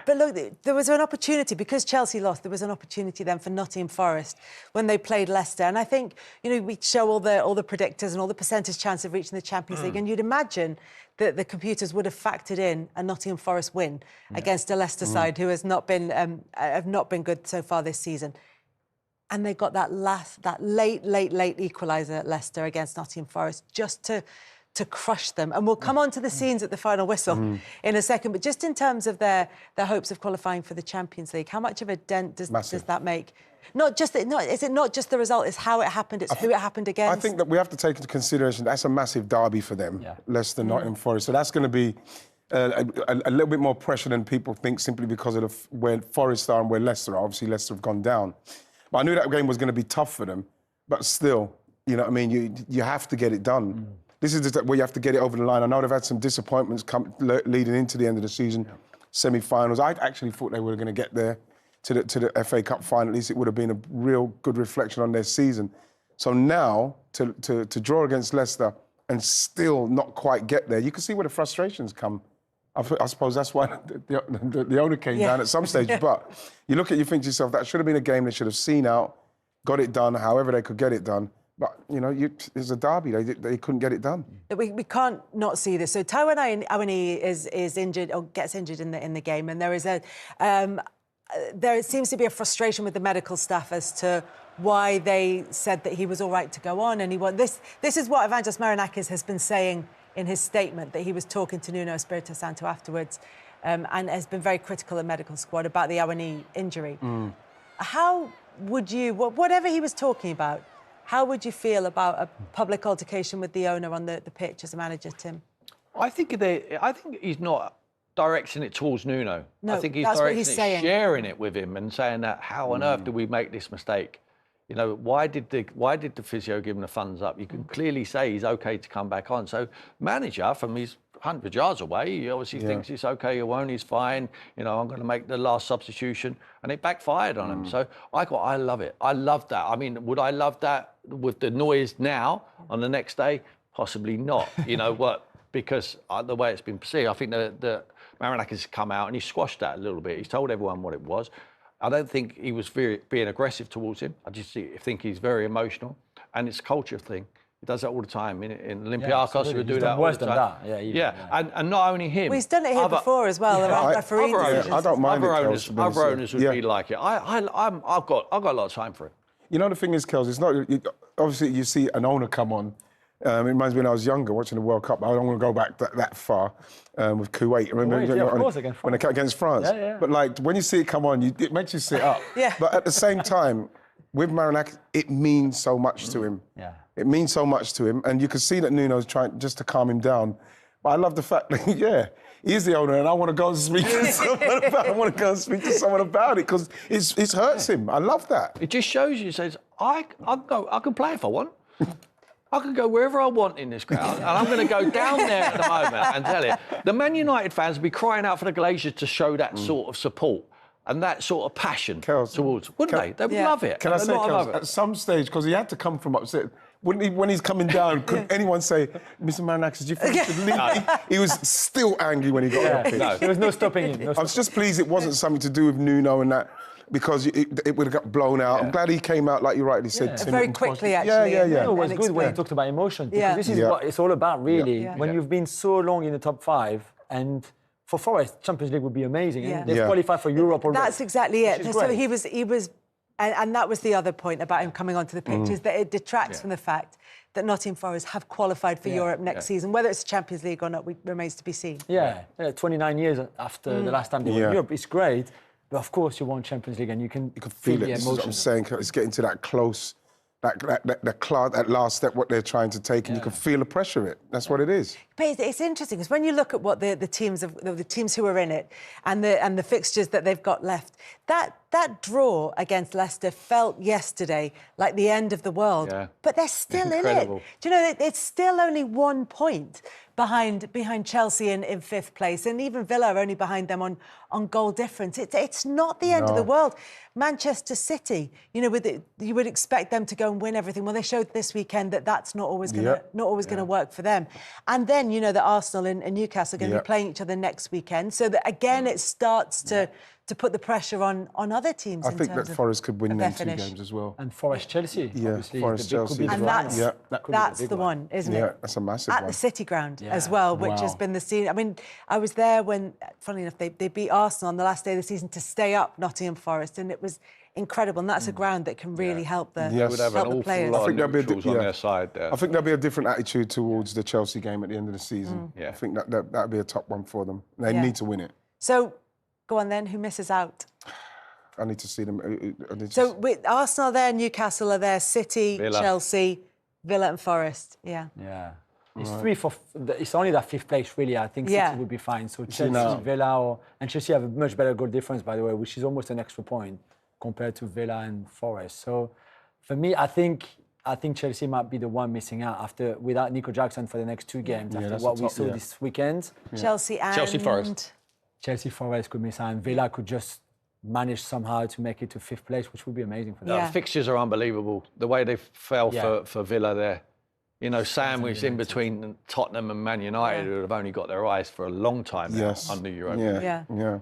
But look, there was an opportunity, because Chelsea lost, there was an opportunity then for Nottingham Forest when they played Leicester. And I think, you know, we show all the predictors and all the percentage chance of reaching the Champions League, and you'd imagine that the computers would have factored in a Nottingham Forest win against a Leicester side who have not been good so far this season. And they got that late equaliser at Leicester against Nottingham Forest just to crush them. And we'll come on to the scenes at the final whistle in a second. But just in terms of their hopes of qualifying for the Champions League, how much of a dent does that make? Is it not just the result, it's how it happened, it's who it happened against? I think that we have to take into consideration that's a massive derby for them, Leicester, Nottingham Forest. So that's going to be a little bit more pressure than people think, simply because of where Forest are and where Leicester are. Obviously, Leicester have gone down. But I knew that game was going to be tough for them. But still, you know what I mean? You have to get it done. This is just where you have to get it over the line. I know they've had some disappointments leading into the end of the season, semi-finals. I actually thought they were going to get there to the FA Cup final. At least it would have been a real good reflection on their season. So now, to draw against Leicester and still not quite get there, you can see where the frustrations come. I suppose that's why the owner came down at some stage. But you look at, you think to yourself, that should have been a game they should have seen out, got it done, however they could get it done. But, you know, it's a derby. They couldn't get it done. We can't not see this. So Taiwan Awoniyi is injured, or gets injured in the game, and there seems to be a frustration with the medical staff as to why they said that he was all right to go on. And this is what Evangelos Marinakis has been saying in his statement, that he was talking to Nuno Espirito Santo afterwards, and has been very critical of the medical squad about the Awoniyi injury. How would you, whatever he was talking about, how would you feel about a public altercation with the owner on the pitch as a manager, Tim? I think he's not directing it towards Nuno. No, I think he's that's what directing he's it, saying. sharing it with him and saying that, how on earth did we make this mistake? You know, why did the physio give him the thumbs up? You can clearly say he's okay to come back on. So manager, from his 100 yards away, he obviously thinks it's okay, he's fine. You know, I'm going to make the last substitution. And it backfired on him. So I love it. I love that. I mean, would I love that with the noise now on the next day? Possibly not. You know what? Because the way it's been perceived, I think the Marinakis has come out and he squashed that a little bit. He's told everyone what it was. I don't think he was being aggressive towards him. I just think he's very emotional, and it's a culture thing. He does that all the time. In Olympiacos, he would do that all the time. And not only him. Well, he's done it here before as well. I don't mind other owners would be like it. I've got a lot of time for it. You know, the thing is, Kels, it's not... Obviously, you see an owner come on. It reminds me when I was younger, watching the World Cup. I don't want to go back that far with Kuwait. When they cut against France. But, like, when you see it come on, it makes you sit up. But at the same time, with Marinakis, it means so much to him. It means so much to him. And you can see that Nuno's trying just to calm him down. But I love the fact that, he's the owner, and I want to go and speak to someone about it. I want to go and speak to someone about it, because it hurts him. I love that. It just shows you, says, I can play if I want. I can go wherever I want in this crowd, and I'm going to go down there at the moment and tell you. The Man United fans will be crying out for the Glazers to show that sort of support and that sort of passion towards, wouldn't they? They would love it. Can I say, Kels, at some stage, because he had to come from upset, wouldn't he, when he's coming down, could anyone say, Mr. Marinakis, do you think you should leave? He was still angry when he got off. No, there was no stopping him. I was just pleased it wasn't something to do with Nuno and that, because it would have got blown out. I'm glad he came out, like you rightly said. Very quickly, actually. It was good when he talked about emotion, because this is what it's all about, really. When you've been so long in the top 5, and for Forest, Champions League would be amazing. They've qualified for Europe already. That's exactly it. So he was, and that was the other point about him coming onto the pitch, is that it detracts from the fact that Nottingham Forest have qualified for Europe next season. Whether it's the Champions League or not, remains to be seen. 29 years after the last time they were in Europe, it's great. But of course, you want Champions League, and you can feel it. This is what I'm saying. It's getting to that close, that last step, what they're trying to take, and you can feel the pressure of it. That's what it is. But it's interesting, because when you look at what the teams who are in it and the fixtures that they've got left, that that draw against Leicester felt yesterday like the end of the world, but they're still in it. Do you know, it's still only 1 point behind Chelsea in fifth place, and even Villa are only behind them on goal difference. It's not the end of the world. Manchester City, you know, you would expect them to go and win everything. Well, they showed this weekend that that's not always going to work for them. And then, you know, that Arsenal and Newcastle are going to be playing each other next weekend, so that again it starts to put the pressure on other teams. I think that Forest could win them 2 games as well. And Forest-Chelsea, obviously. Forest-Chelsea. And that's the one, isn't it? Yeah, that's a massive one. At the City Ground as well, which has been the scene. I mean, I was there when, funnily enough, they beat Arsenal on the last day of the season to stay up Nottingham Forest, and it was incredible. And that's a ground that can really help the would have an awful players. lot of neutrals on their side there. I think there'll be a different attitude towards the Chelsea game at the end of the season. I think that'll be a top one for them. They need to win it. So, go on then, who misses out? I need to see them. With Arsenal there, Newcastle are there, City, Villa. Chelsea, Villa and Forest. Yeah. It's it's only that fifth place, really. I think City would be fine. So Chelsea, Villa, and Chelsea have a much better goal difference, by the way, which is almost an extra point compared to Villa and Forest. So for me, I think Chelsea might be the one missing out without Nico Jackson for the next 2 games after what we saw this weekend. Chelsea Forest. Chelsea Forest could miss out, and Villa could just manage somehow to make it to fifth place, which would be amazing for them. The fixtures are unbelievable. The way they fell for Villa there. You know, sandwiched in between Tottenham and Man United, who have only got their eyes for a long time now under Europa. Yeah.